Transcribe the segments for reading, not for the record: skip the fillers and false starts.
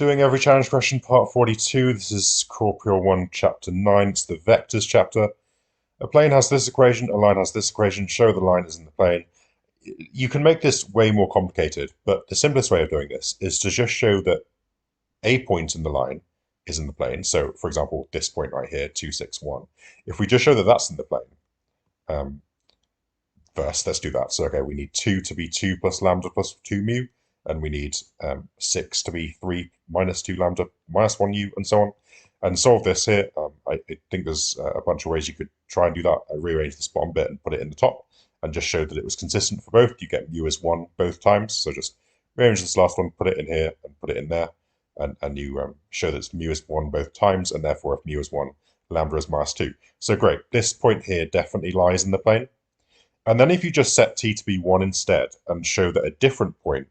Doing every challenge question, part 42. This is Corporeal 1, chapter 9. It's the vectors chapter. A plane has this equation, a line has this equation. Show the line is in the plane. You can make this way more complicated, but the simplest way of doing this is to just show that a point in the line is in the plane. So, for example, this point right here, 2, 6, 1. If we just show that that's in the plane, first, let's do that. So, okay, we need 2 to be 2 plus lambda plus 2 mu, and we need 6 to be 3 minus 2 lambda minus 1 u, and so on. And solve this here. I think there's a bunch of ways you could try and do that. I rearranged this bottom bit and put it in the top, and just showed that it was consistent for both. You get mu as 1 both times, so just rearrange this last one, put it in here, and put it in there, and you show that mu is 1 both times, and therefore if mu is 1, lambda is minus 2. So great, this point here definitely lies in the plane. And then if you just set t to be 1 instead, and show that a different point,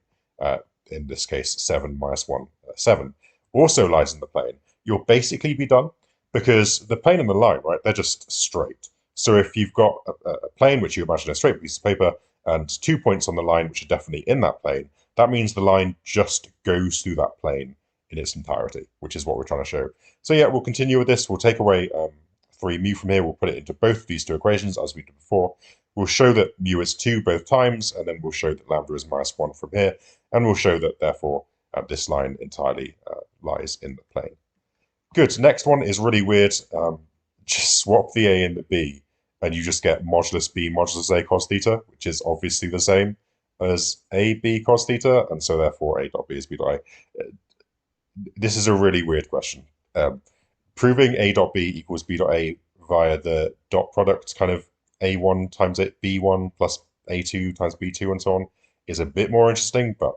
in this case 7 minus 1, 7, also lies in the plane, you'll basically be done, because the plane and the line, right, they're just straight. So if you've got a plane, which you imagine a straight piece of paper, and 2 points on the line which are definitely in that plane, that means the line just goes through that plane in its entirety, which is what we're trying to show. So yeah, we'll continue with this. We'll take away 3 mu from here. We'll put it into both of these two equations as we did before. We'll show that mu is 2 both times, and then we'll show that lambda is minus 1 from here, and we'll show that, therefore, this line entirely lies in the plane. Good. Next one is really weird. Just swap the a and the b, and you just get modulus b modulus a cos theta, which is obviously the same as a b cos theta, and so therefore a dot b is b dot a. This is a really weird question. Proving a dot b equals b dot a via the dot product, kind of a1 times b1 plus a2 times b2 and so on, is a bit more interesting, but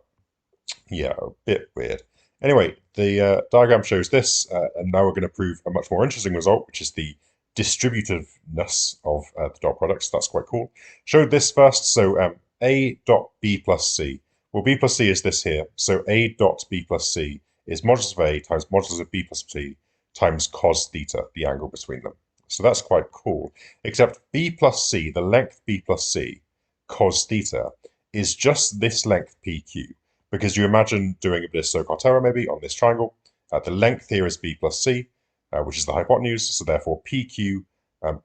yeah, a bit weird. Anyway, the diagram shows this, and now we're going to prove a much more interesting result, which is the distributiveness of the dot products. That's quite cool. Show this first. So a dot b plus c. Well, b plus c is this here. So a dot b plus c is modulus of a times modulus of b plus c times cos theta, the angle between them. So that's quite cool. Except b plus c, the length b plus c, cos theta, is just this length pq. Because you imagine doing a bit of Socrates maybe on this triangle. The length here is b plus c, which is the hypotenuse. So therefore pq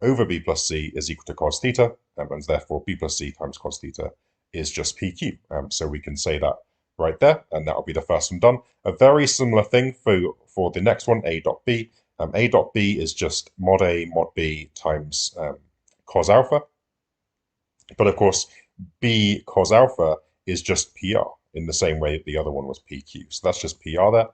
over b plus c is equal to cos theta, and therefore b plus c times cos theta is just pq. So we can say that right there, and that'll be the first one done. A very similar thing for the next one, a dot b. A dot b is just mod a mod b times cos alpha. But of course, b cos alpha is just pr in the same way that the other one was pq. So that's just pr there.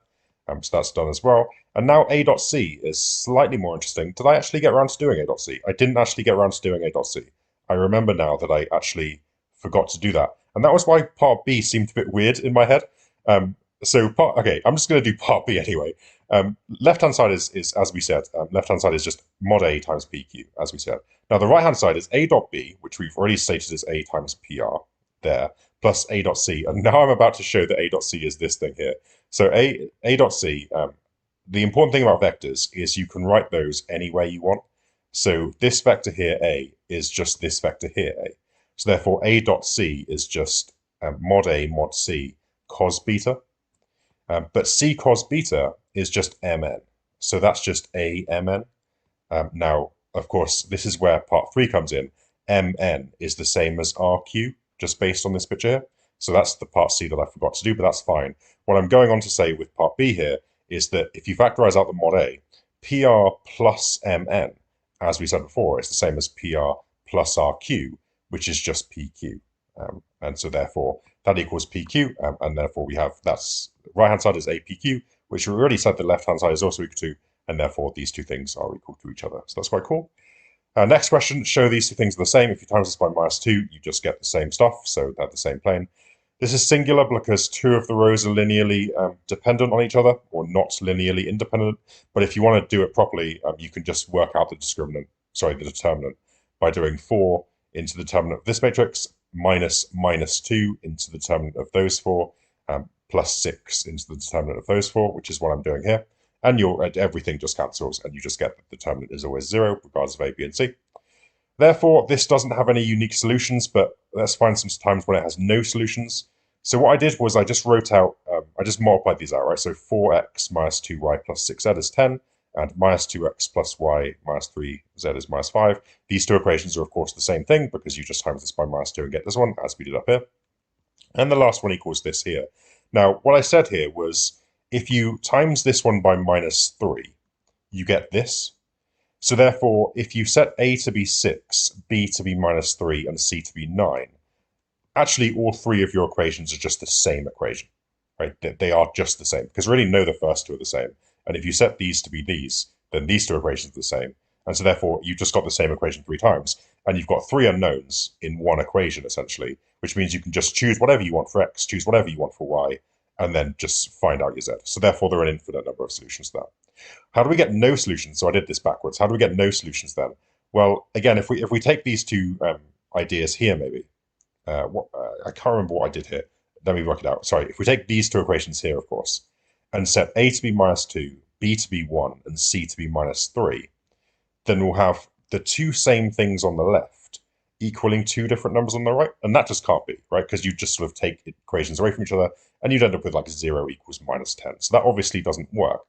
So that's done as well. And now a dot c is slightly more interesting. Did I actually get around to doing a dot c? I didn't actually get around to doing a dot c. I remember now that I actually forgot to do that. And that was why part B seemed a bit weird in my head. Okay, I'm just going to do part B anyway. Left-hand side is, as we said, left-hand side is just mod A times PQ, as we said. Now, the right-hand side is A dot B, which we've already stated is A times PR there, plus A dot C. And now I'm about to show that A dot C is this thing here. So A dot C, the important thing about vectors is you can write those any way you want. So this vector here, A, is just this vector here, A. So therefore, A dot C is just mod A mod C cos beta. But C cos beta is just Mn. So that's just A Mn. Now, of course, this is where part 3 comes in. Mn is the same as Rq, just based on this picture here. So that's the part C that I forgot to do, but that's fine. What I'm going on to say with part B here is that if you factorize out the mod A, PR plus Mn, as we said before, is the same as PR plus RQ, which is just PQ. And so therefore, that equals PQ, and therefore we have, that's right-hand side is APQ, which we already said the left-hand side is also equal to, and therefore these two things are equal to each other. So that's quite cool. Next question, show these two things are the same. If you times this by -2, you just get the same stuff, so they're the same plane. This is singular because 2 of the rows are linearly dependent on each other, or not linearly independent. But if you want to do it properly, you can just work out the determinant, by doing 4 into the determinant of this matrix, minus -2 into the determinant of those 4, plus 6 into the determinant of those 4, which is what I'm doing here. And everything just cancels, and you just get that the determinant is always 0, regardless of A, B, and C. Therefore, this doesn't have any unique solutions, but let's find some times when it has no solutions. So what I did was I just wrote out, I just multiplied these out, right? So 4x minus 2y plus 6z is 10, and minus 2x plus y minus 3z is minus 5. These two equations are, of course, the same thing because you just times this by minus 2 and get this one, as we did up here. And the last one equals this here. Now, what I said here was if you times this one by minus 3, you get this. So therefore, if you set a to be 6, b to be minus 3, and c to be 9, actually all three of your equations are just the same equation, right? They are just the same, because really no, the first two are the same. And if you set these to be these, then these two equations are the same. And so therefore, you've just got the same equation three times. And you've got three unknowns in one equation, essentially, which means you can just choose whatever you want for x, choose whatever you want for y, and then just find out your z. So therefore, there are an infinite number of solutions to that. How do we get no solutions? So I did this backwards. How do we get no solutions then? Well, again, if we take these two ideas here, maybe, I can't remember what I did here. Let me work it out. Sorry, if we take these two equations here, of course, and set a to be minus 2, b to be 1, and c to be minus 3, then we'll have the two same things on the left equaling two different numbers on the right. And that just can't be, right? Because you just sort of take equations away from each other, and you'd end up with like 0 equals minus 10. So that obviously doesn't work.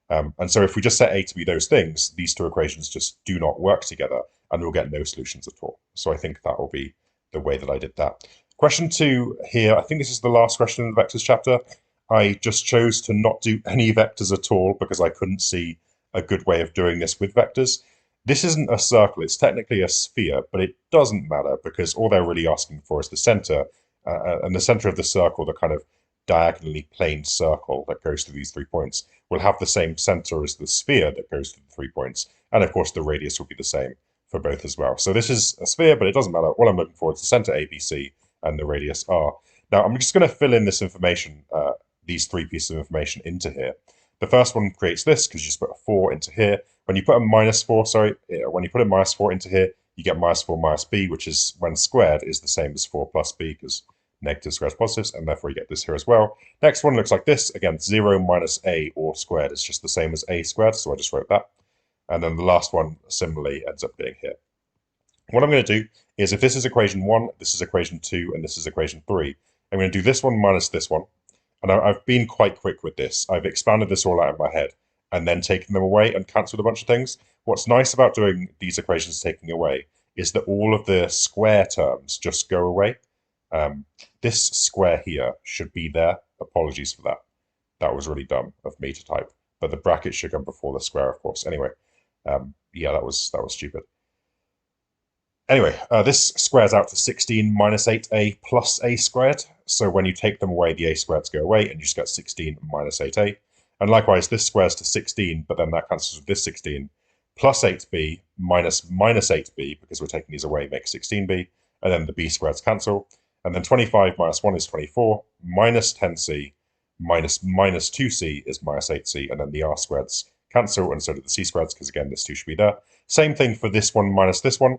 And so if we just set a to be those things, these two equations just do not work together, and we'll get no solutions at all. So I think that will be the way that I did that. Question 2 here, I think this is the last question in the vectors chapter. I just chose to not do any vectors at all because I couldn't see a good way of doing this with vectors. This isn't a circle, it's technically a sphere, but it doesn't matter because all they're really asking for is the center, and the center of the circle, the kind of diagonally planed circle that goes to these 3 points, will have the same center as the sphere that goes to the 3 points. And of course, the radius will be the same for both as well. So this is a sphere, but it doesn't matter. All I'm looking for is the center ABC and the radius R. Now, I'm just going to fill in this information, these three pieces of information into here. The first one creates this because you just put a 4 into here. When you put a minus 4, when you put a minus 4 into here, you get minus 4 minus b, which is, when squared, is the same as 4 plus b because negative squares positives, and therefore you get this here as well. Next one looks like this. Again, 0 minus a all squared is just the same as a squared, so I just wrote that. And then the last one similarly ends up being here. What I'm going to do is, if this is equation 1, this is equation 2, and this is equation 3, I'm going to do this one minus this one. And I've been quite quick with this. I've expanded this all out in my head and then taken them away and cancelled a bunch of things. What's nice about doing these equations taking away is that all of the square terms just go away. This square here should be there. Apologies for that. That was really dumb of me to type. But the bracket should come before the square, of course. Anyway, yeah, that was stupid. Anyway, this squares out to 16 minus 8a plus a squared. So when you take them away, the a squareds go away, and you just get 16 minus 8a. And likewise, this squares to 16, but then that cancels with this 16, plus 8b minus minus 8b, because we're taking these away, makes 16b, and then the b squareds cancel. And then 25 minus 1 is 24, minus 10c, minus minus 2c is minus 8c, and then the r squareds cancel, and so do the c squareds, because again, this 2 should be there. Same thing for this one minus this one.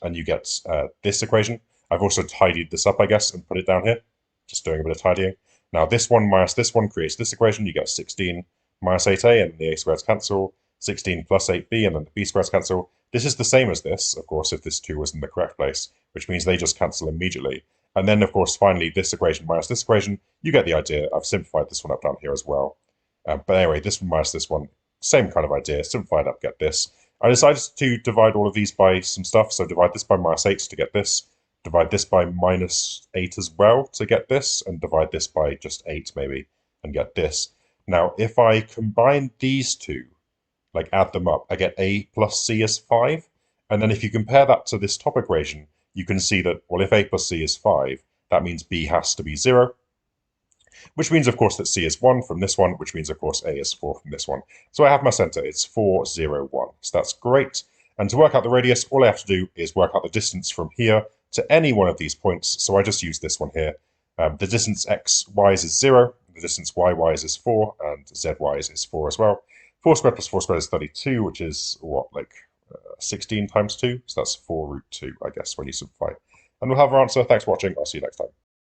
And you get this equation. I've also tidied this up, I guess, and put it down here. Just doing a bit of tidying. Now this one minus this one creates this equation. You get 16 minus 8a, and the a squareds cancel. 16 plus 8b, and then the b squareds cancel. This is the same as this, of course, if this 2 was in the correct place, which means they just cancel immediately. And then, of course, finally, this equation minus this equation, you get the idea. I've simplified this one up down here as well. But anyway, this one minus this one, same kind of idea. Simplified up, get this. I decided to divide all of these by some stuff. So divide this by minus 8 to get this. Divide this by minus 8 as well to get this. And divide this by just 8 maybe and get this. Now, if I combine these two, like add them up, I get a plus c is 5. And then if you compare that to this top equation, you can see that, well, if a plus c is 5, that means b has to be 0. Which means, of course, that c is 1 from this one, which means, of course, a is 4 from this one. So I have my center. It's 4, 0, 1. So that's great. And to work out the radius, all I have to do is work out the distance from here to any one of these points. So I just use this one here. The distance x-wise is 0. The distance y-wise is 4. And z-wise is 4 as well. 4 squared plus 4 squared is 32, which is, what, like 16 times 2? So that's 4 root 2, I guess, when you simplify. And we'll have our answer. Thanks for watching. I'll see you next time.